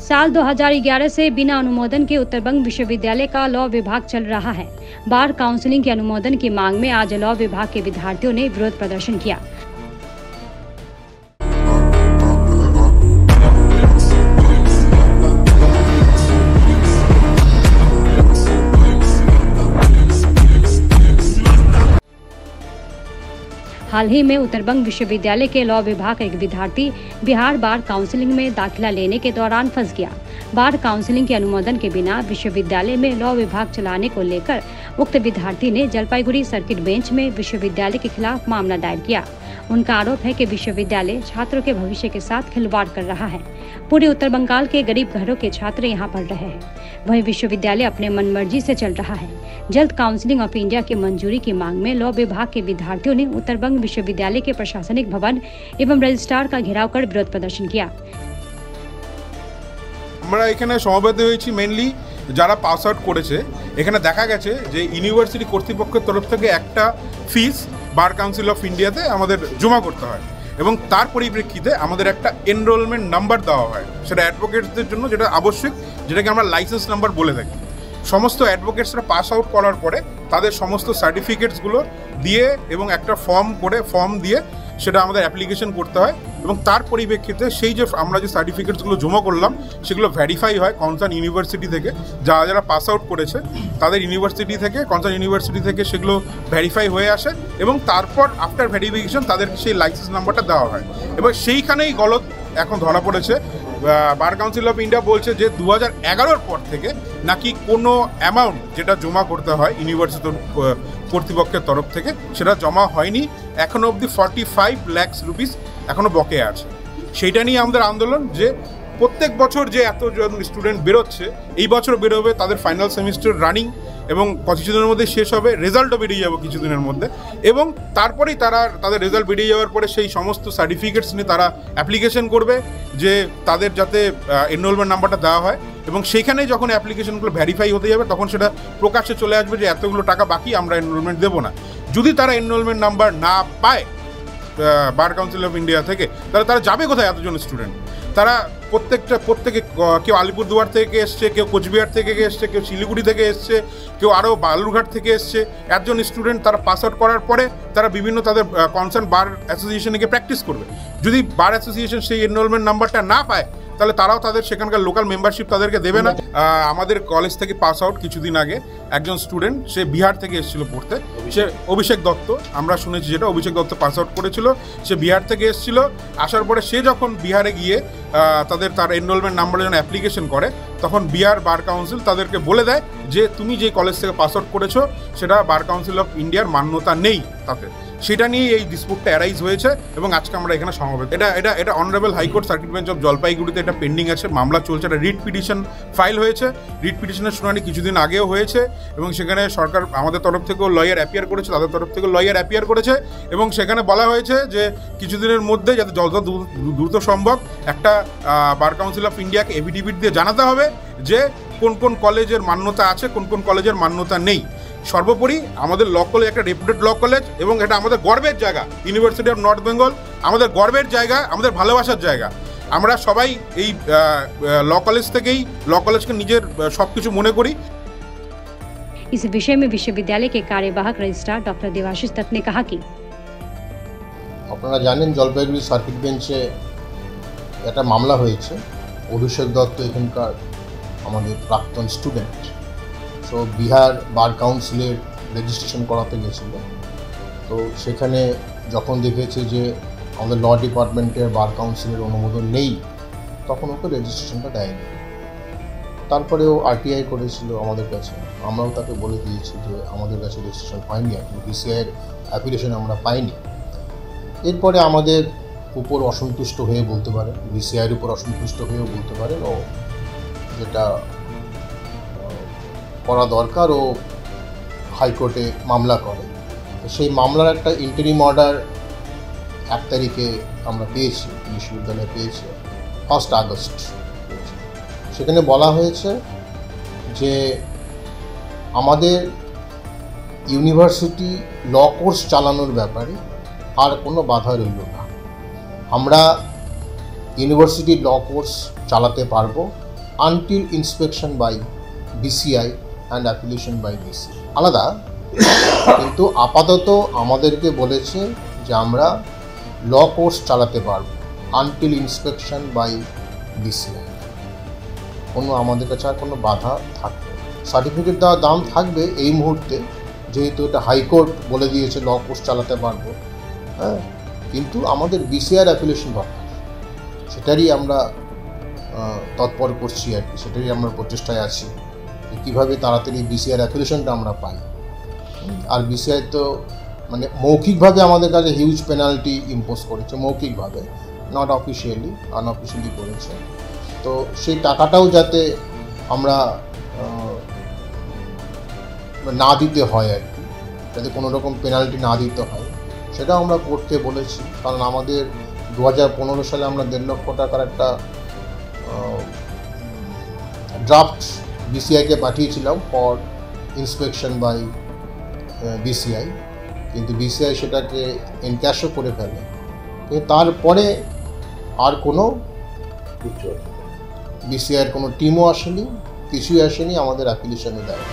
साल 2011 से बिना अनुमोदन के उत्तरबंग विश्वविद्यालय का लॉ विभाग चल रहा है। बार काउंसिलिंग के अनुमोदन की मांग में आज लॉ विभाग के विद्यार्थियों ने विरोध प्रदर्शन किया। हाल ही में उत्तरबंग विश्वविद्यालय के लॉ विभाग का एक विद्यार्थी बिहार बार काउंसिलिंग में दाखिला लेने के दौरान फंस गया। बार काउंसिलिंग के अनुमोदन के बिना विश्वविद्यालय में लॉ विभाग चलाने को लेकर उक्त विद्यार्थी ने जलपाईगुड़ी सर्किट बेंच में विश्वविद्यालय के खिलाफ मामला दायर किया। उनका आरोप है कि विश्वविद्यालय छात्रों के भविष्य के साथ खिलवाड़ कर रहा है। पूरे उत्तर बंगाल के गरीब घरों के छात्र यहाँ पढ़ रहे हैं, वहीं विश्वविद्यालय अपने मनमर्जी से चल रहा है। जल्द काउंसिलिंग ऑफ इंडिया की मंजूरी की मांग में लॉ विभाग के विद्यार्थियों ने उत्तरबंग विश्वविद्यालय के प्रशासनिक भवन एवं रजिस्ट्रार का घेराव कर विरोध प्रदर्शन किया। আমরা এখানে সমবেত হয়েছি মেইনলি যারা পাস আউট করেছে। এখানে দেখা গেছে যে ইউনিভার্সিটি কর্তৃপক্ষের তরফ থেকে একটা ফিস বার কাউন্সিল অফ ইন্ডিয়াতে আমাদের জমা করতে হয় এবং তার পরিপ্রেক্ষিতে আমাদের একটা এনরোলমেন্ট নাম্বার দেওয়া হয়, সেটা অ্যাডভোকেটসদের জন্য, যেটা আবশ্যিক, যেটাকে আমরা লাইসেন্স নাম্বার বলে থাকি। সমস্ত অ্যাডভোকেটসরা পাস আউট করার পরে তাদের সমস্ত সার্টিফিকেটসগুলো দিয়ে এবং একটা ফর্ম দিয়ে সেটা আমাদের অ্যাপ্লিকেশন করতে হয় এবং তার পরিপ্রেক্ষিতে সেই যে আমরা যে সার্টিফিকেটসগুলো জমা করলাম সেগুলো ভেরিফাই হয় কনসার্ন ইউনিভার্সিটি থেকে। যারা যারা পাস আউট করেছে তাদের কনসার্ন ইউনিভার্সিটি থেকে সেগুলো ভেরিফাই হয়ে আসে এবং তারপর আফটার ভেরিফিকেশন তাদেরকে সেই লাইসেন্স নাম্বারটা দেওয়া হয়। এবার সেইখানেই গলত এখন ধরা পড়েছে। বার কাউন্সিল অফ ইন্ডিয়া বলছে যে 2011 পর থেকে নাকি কোনো অ্যামাউন্ট যেটা জমা করতে হয় ইউনিভার্সিটি কর্তৃপক্ষের তরফ থেকে সেটা জমা হয়নি। এখনও অবধি 45 লাখ রুপিস এখনও বকেয়া আছে। সেইটা নিয়ে আমাদের আন্দোলন যে প্রত্যেক বছর যে এতজন স্টুডেন্ট বেরোচ্ছে, এই বছর বেরোবে, তাদের ফাইনাল সেমিস্টার রানিং এবং কিছুদিনের মধ্যে শেষ হবে, রেজাল্টও বেরিয়ে যাবে কিছুদিনের মধ্যে এবং তারপরেই তাদের রেজাল্ট বেরিয়ে যাওয়ার পরে সেই সমস্ত সার্টিফিকেটস নিয়ে তারা অ্যাপ্লিকেশন করবে যে তাদের যাতে এনরোলমেন্ট নাম্বারটা দেওয়া হয় এবং সেইখানেই যখন অ্যাপ্লিকেশনগুলো ভেরিফাই হতে যাবে তখন সেটা প্রকাশ্যে চলে আসবে যে এতগুলো টাকা বাকি, আমরা এনরোলমেন্ট দেবো না। যদি তারা এনরোলমেন্ট নাম্বার না পায় বার কাউন্সিল অফ ইন্ডিয়া থেকে, তাহলে তারা যাবে কোথায়? এতজন স্টুডেন্ট তারা প্রত্যেকে কেউ আলিপুরদুয়ার থেকে এসছে, কেউ কোচবিহার থেকে এসছে, কেউ শিলিগুড়ি থেকে এসছে, কেউ আরও বালুরঘাট থেকে এসছে। একজন স্টুডেন্ট তারা পাস আউট করার পরে তারা বিভিন্ন তাদের কনসার্ন বার অ্যাসোসিয়েশনে গিয়ে প্র্যাকটিস করবে। যদি বার অ্যাসোসিয়েশন সেই এনরোলমেন্ট নাম্বারটা না পায় তাহলে তারাও তাদের সেখানকার লোকাল মেম্বারশিপ তাদেরকে দেবে না। আমাদের কলেজ থেকে পাস আউট কিছুদিন আগে একজন স্টুডেন্ট, সে বিহার থেকে এসেছিল পড়তে, সে অভিষেক দত্ত, আমরা শুনেছি যেটা অভিষেক দত্ত পাস আউট করেছিল, সে বিহার থেকে এসেছিল। আসার পরে সে যখন বিহারে গিয়ে তার এনরোলমেন্ট নাম্বারের জন্য অ্যাপ্লিকেশন করে তখন বিহার বার কাউন্সিল তাদেরকে বলে দেয় যে তুমি যে কলেজ থেকে পাস আউট করেছো সেটা বার কাউন্সিল অফ ইন্ডিয়ার মান্যতা নেই তাতে। সেটা নিয়ে এই ডিসপুটটা অ্যারাইজ হয়েছে এবং আজকে আমরা এখানে সমবেত। এটা honourable high court circuit bench of জলপাইগুড়িতে এটা পেন্ডিং আছে, মামলা চলছে। একটা রিট পিটিশন ফাইল হয়েছে, রিট পিটিশনের শুনানি কিছুদিন আগেও হয়েছে এবং সেখানে সরকার আমাদের তরফ থেকেও লয়ার অ্যাপিয়ার করেছে, তাদের তরফ থেকেও লয়ার অ্যাপিয়ার করেছে এবং সেখানে বলা হয়েছে যে কিছুদিনের মধ্যে যাতে যত দ্রুত সম্ভব একটা বার কাউন্সিল অফ ইন্ডিয়াকে এফিডেভিট দিয়ে জানাতে হবে যে কোন কোন কলেজের মান্যতা আছে, কোন কোন কলেজের মান্যতা নেই। সর্বোপরি আমাদের ল কলেজ একটা রেপুটেড ল কলেজ এবং এটা আমাদের গর্বের জায়গা। ইউনিভার্সিটি অফ নর্থ বেঙ্গল আমাদের গর্বের জায়গা, আমাদের ভালোবাসার জায়গা। আমরা সবাই এই ল কলেজ থেকেই ল কলেজকে নিজের সব কিছু মনে করি। इस विषय में विश्वविद्यालय के कार्यवाहक रजिस्ट्रार डॉक्टर देवाशीष दत्त ने कहा कि আপনারা জানেন জলপাইগুড়ি সার্কিট বেঞ্চে একটা মামলা হয়েছে। অভিষেক দত্ত এখানকার আমাদের প্রাক্তন স্টুডেন্ট, তো বিহার বার কাউন্সিলের রেজিস্ট্রেশন করাতে গেছিল। তো সেখানে যখন দেখেছে যে আমাদের ল ডিপার্টমেন্টের বার কাউন্সিলের অনুমোদন নেই তখন ওকে রেজিস্ট্রেশনটা দেয়নি। তারপরেও আরটিআই করেছিল আমাদের কাছে, আমরাও তাকে বলে দিয়েছি যে আমাদের কাছে রেজিস্ট্রেশন হয়নি, এখন বিসিআইয়ের অ্যাপ্লিকেশন আমরা পাইনি। এরপরে আমাদের উপর অসন্তুষ্ট হয়ে বলতে পারেন, বিসিআইয়ের উপর অসন্তুষ্ট হয়েও বলতে পারেন, ও যেটা করা দরকার ও হাইকোর্টে মামলা করে। তো সেই মামলার একটা ইন্টারিম অর্ডার 1 তারিখে আমরা পেয়েছি, বিশ্ববিদ্যালয়ে পেয়েছি, 1 আগস্ট। সেখানে বলা হয়েছে যে আমাদের ইউনিভার্সিটি ল কোর্স চালানোর ব্যাপারে আর কোনো বাধা রইল না। আমরা ইউনিভার্সিটি ল কোর্স চালাতে পারবো until inspection by BCI and appellation by BC আলাদা, কিন্তু আপাতত আমাদেরকে বলেছে যে আমরা ল কোর্স চালাতে পারবো আনটিল ইন্সপেকশন বাই বিসিআই। আমাদের কাছে আর কোনো বাধা থাকবে, সার্টিফিকেট দেওয়ার দাম থাকবে এই মুহূর্তে, যেহেতু এটা হাইকোর্ট বলে দিয়েছে ল কোর্স চালাতে পারবো। হ্যাঁ, কিন্তু আমাদের বিসিআর অ্যাপিলেশন দরকার, সেটারই আমরা তৎপর করছি আর কি, সেটারই আমরা প্রচেষ্টায় আছি যে কীভাবে তাড়াতাড়ি বিসিআর অ্যাপিলেশনটা আমরা পাই। আর বিসিআই তো মানে মৌখিকভাবে আমাদের কাছে হিউজ পেনাল্টি ইম্পোজ করেছে, মৌখিকভাবে, নট অফিসিয়ালি, আনঅফিসিয়ালি করেছে। তো সেই টাকাটাও যাতে আমরা না দিতে হয় আর কি, যাতে কোনো রকম পেনাল্টি না দিতে হয়, সেটাও আমরা করতে বলেছি। কারণ আমাদের 2015 সালে আমরা 1.5 লক্ষ টাকার একটা ড্রাফট বিসিআইকে পাঠিয়েছিলাম ফর ইন্সপেকশন বাই বিসিআই, কিন্তু বিসিআই সেটাকে এনক্যাশও করে ফেলে। কিন্তু তারপরে আর কোনো বিসিআইয়ের কোনো টিমও আসেনি, কিছুই আসেনি আমাদের অ্যাপ্লিকেশনে দেয়।